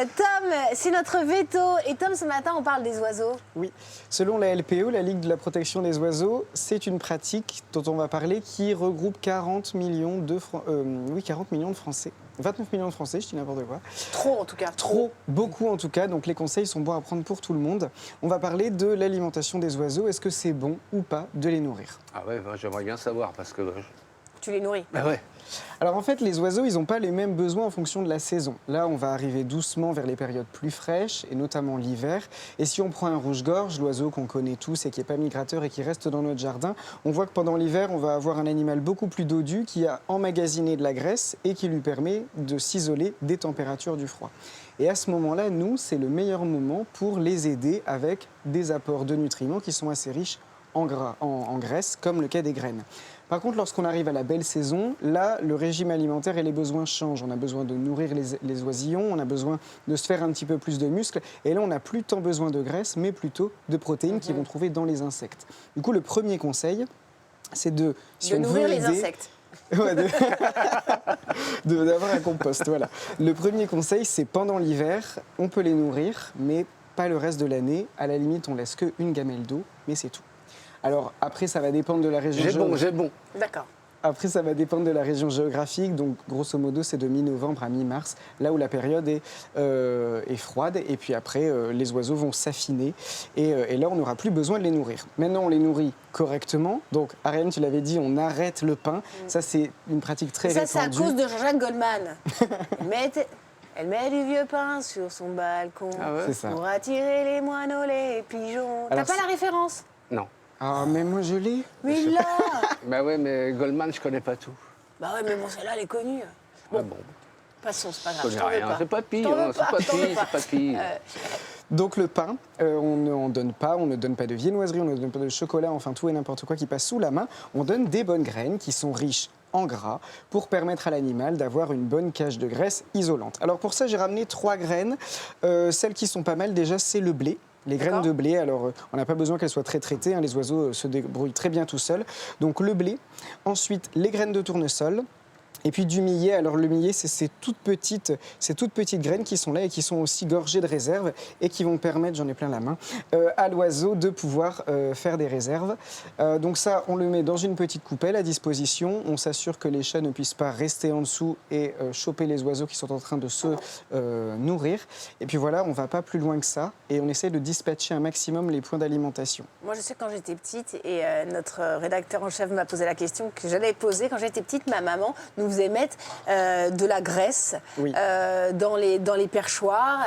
Tom, c'est notre veto. Et Tom, ce matin, on parle des oiseaux. Oui, selon la LPO, la Ligue de la protection des oiseaux, c'est une pratique dont on va parler qui regroupe 40 millions de Français. 29 millions de Français, je dis n'importe quoi. Trop, en tout cas. Trop, beaucoup en tout cas, donc les conseils sont bons à prendre pour tout le monde. On va parler de l'alimentation des oiseaux. Est-ce que c'est bon ou pas de les nourrir? Ah ouais, j'aimerais bien savoir parce que... Tu les nourris. Ah ouais. Alors en fait, les oiseaux, ils n'ont pas les mêmes besoins en fonction de la saison. Là, on va arriver doucement vers les périodes plus fraîches, et notamment l'hiver. Et si on prend un rouge-gorge, l'oiseau qu'on connaît tous et qui n'est pas migrateur et qui reste dans notre jardin, on voit que pendant l'hiver, on va avoir un animal beaucoup plus dodu qui a emmagasiné de la graisse et qui lui permet de s'isoler des températures du froid. Et à ce moment-là, nous, c'est le meilleur moment pour les aider avec des apports de nutriments qui sont assez riches en gras, en graisse, comme le cas des graines. Par contre, lorsqu'on arrive à la belle saison, là, le régime alimentaire et les besoins changent. On a besoin de nourrir les oisillons, on a besoin de se faire un petit peu plus de muscles. Et là, on n'a plus tant besoin de graisse, mais plutôt de protéines qu'ils vont trouver dans les insectes. Du coup, le premier conseil, c'est de nourrir les insectes. Ouais, d'avoir un compost, voilà. Le premier conseil, c'est pendant l'hiver, on peut les nourrir, mais pas le reste de l'année. À la limite, on laisse qu'une gamelle d'eau, mais c'est tout. Alors après, ça va dépendre de la région géographique. J'ai bon. D'accord. Après, ça va dépendre de la région géographique. Donc, grosso modo, c'est de mi-novembre à mi-mars, là où la période est froide. Et puis après, les oiseaux vont s'affiner. Et là, on n'aura plus besoin de les nourrir. Maintenant, on les nourrit correctement. Donc, Ariane, tu l'avais dit, on arrête le pain. Ça, c'est une pratique très répandue. Ça, c'est à cause de Jean-Jacques Goldman. Elle met du vieux pain sur son balcon C'est ça. pour attirer les moineaux, les pigeons. T'as pas la référence? Non. Ah, mais moi, je l'ai. Mais là Bah ouais, mais Goldman, je connais pas tout. Bah ouais, mais bon, celle-là, elle est connue. Bon, Ah bon. passons, c'est pas Je grave. Je connais t'en veux rien. pas. C'est pas pire, Je t'en veux c'est pas je t'en veux pire, c'est pas pire. Donc le pain, on ne donne pas, on ne donne pas de viennoiserie, on ne donne pas de chocolat, enfin tout et n'importe quoi qui passe sous la main. On donne des bonnes graines qui sont riches en gras pour permettre à l'animal d'avoir une bonne cage de graisse isolante. Alors pour ça, j'ai ramené 3 graines. Celles qui sont pas mal déjà, c'est le blé. Les graines de blé, alors on n'a pas besoin qu'elles soient très traitées, hein, les oiseaux se débrouillent très bien tout seuls. Donc le blé, ensuite les graines de tournesol. Et puis du millet, alors le millet, c'est ces toutes petites graines qui sont là et qui sont aussi gorgées de réserves et qui vont permettre, j'en ai plein la main, à l'oiseau de pouvoir faire des réserves. Donc ça, on le met dans une petite coupelle à disposition. On s'assure que les chats ne puissent pas rester en dessous et choper les oiseaux qui sont en train de se nourrir. Et puis voilà, on ne va pas plus loin que ça et on essaie de dispatcher un maximum les points d'alimentation. Moi, je sais quand j'étais petite, et notre rédacteur en chef m'a posé la question que j'allais poser. Quand j'étais petite, ma maman nous faisait mettre de la graisse dans les perchoirs.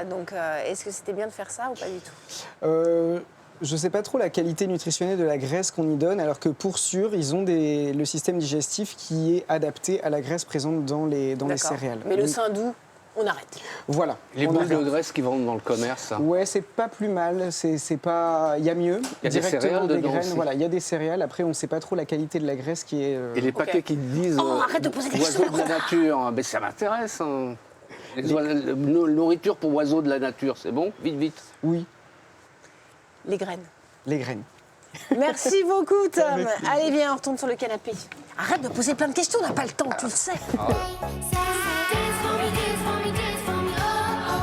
Donc, est-ce que c'était bien de faire ça ou pas du tout? Je ne sais pas trop la qualité nutritionnelle de la graisse qu'on y donne, alors que pour sûr, ils ont le système digestif qui est adapté à la graisse présente dans les céréales. Mais le sein doux, on arrête. Voilà. Les boules de graisse qui vendent dans le commerce, ça. Ouais, c'est pas plus mal. C'est pas. Il y a mieux. Il y a des céréales dedans graines. aussi. Voilà, il y a des céréales. Après, on ne sait pas trop la qualité de la graisse qui est. Et les paquets qui disent arrête de poser des questions oiseaux de la nature, ben, ça m'intéresse. Hein. Nourriture pour oiseaux de la nature, c'est bon? Vite, vite. Oui, Les graines. les graines. Merci beaucoup, Tom. Allez, viens, on retourne sur le canapé. Arrête de poser plein de questions, on n'a pas le temps, tu le sais. Saturday.